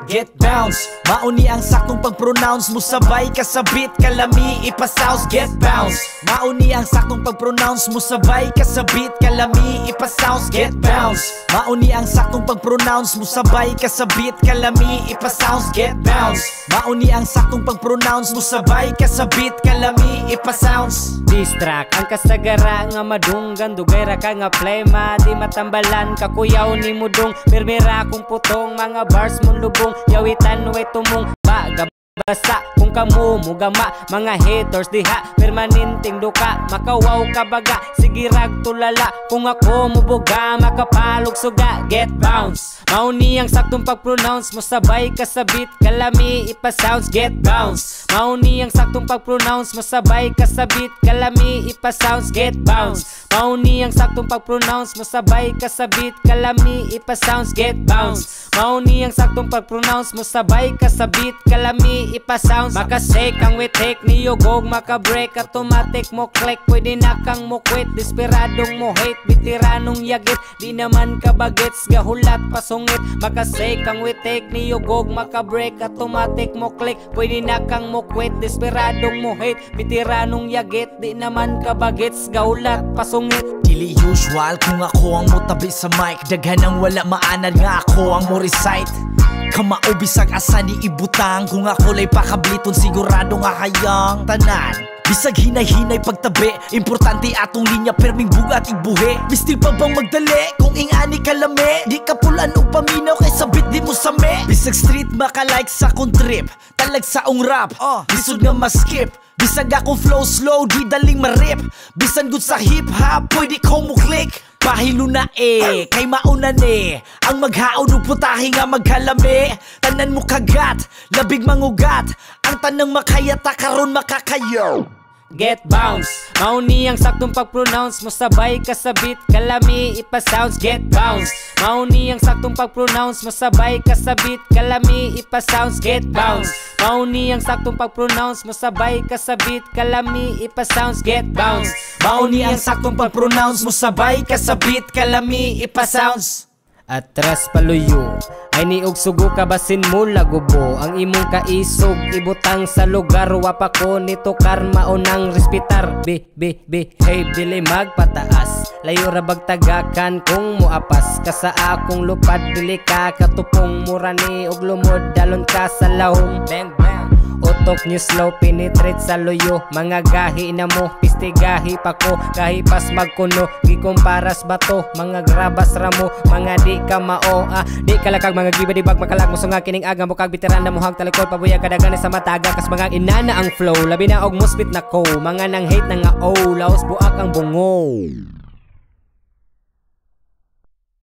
get bounce. Mauni ang saktong pag-pronounce mo, sabay kasabit, kalami, ipasounds, get bounce. Mauni ang saktong pag-pronounce mo, sabay kasabit, kalami, ipasounds, get bounce. Mauni ang saktong pag-pronounce mo, sabay kasabit, kalami, ipasounds, get bounce. Mauni ang saktong pag-pronounce mo, sabay kasabit, kalami, ipasounds. Distract ang kasagara nga madunggan, dugay ra ka nga plema, di matambalan kakuyaw ni mudong, mirmira kung putong mga bars mong lubong, yawitan way tumong basa kung kamo mugama, mga haters diha permanenteng duka, makawaw ka baga, sige rag tulala, kung ako mubuga makapalog suga, get bounce. Mauni ang saktong pag-pronounce mo, sabay kasabit, kalami, ipasounds, get bounce. Mauni ang saktong pag-pronounce mo, sabay kasabit, kalami, ipasounds, get bounce. Mauni ang saktong pag-pronounce mo, sabay kasabit, kalami, ipasounds, get bounce. Mauni ang saktong pag-pronounce mo, sabay kasabit, kalami, ipasounds. Makasake ang witik ni Yugog, makabreak, automatic mo click, pwede na kang mo quit, desperadong mo hate, bitiranong yagit, di naman ka bagets, gahulat pasungit. Makasake ang witik ni Yugog, makabreak, automatic mo click, pwede na kang mo quit, desperadong mo hate, bitiranong yagit, di naman ka bagets, gahulat pasungit. Dili usual kung ako ang mutabi sa mic, daghan ang wala maanad nga ako ang mo recite. Kamao bisag asa ni ibutang, kung ako lay pakabliton sigurado nga hayang tanan. Bisag hinay-hinay pagtabi, importante atong linya perming bugat igbuhi. Mistil pa bang magdali kung ingani kalami, di ka pulan o paminaw kay sabit di mo same. Bisag street makalike sa kong trip, talag sa ong rap, bisod nga maskip. Bisag akong flow slow, di daling marip. Bisan good sa hip-hop, pwede ko mo click. Pahilo na kay mauna ni ang maghaon ug putahe nga maghalami. Tanan mo kagat, labig mangugat, ang tanang makayata karon makakayaw. Get bounce. Mauni ang saktong pag-pronounce mo, sabay kasabit, kalami, ipasounds, get bounce. Mauni ang saktong pag-pronounce mo, sabay kasabit, kalami, ipasounds, get bounce. Mauni ang saktong pag-pronounce mo, sabay kasabit, kalami, ipasounds, get bounce. Mauni ang saktong pag-pronounce mo, sabay kasabit, kalami, ipasounds. Atras paluyo ay niog sugo ka basin mo lagubo, ang imong kaisog ibutang sa lugar, wapa ko nito karma o nang respitar. Behave dili magpataas, layo ra bagtagakan kung muapas ka sa akong lupad, dili ka katupong murani og lumod dalon ka sa lahong. Bang bang utok nyo slow penetrate sa loyo, mga gahi na mo pistigahi pa ko, kahipas magkuno gikumparas bato, mga grabas ramo, mga di ka mao di kalakag mga gibadibag makalag mo nga kining aga mo kag bitiran na mohang talikod pabuya kadagan sa mataga kas mga inana ang flow, labi na og muspit na ko, mga nang hate na nga laos buak ang bungo.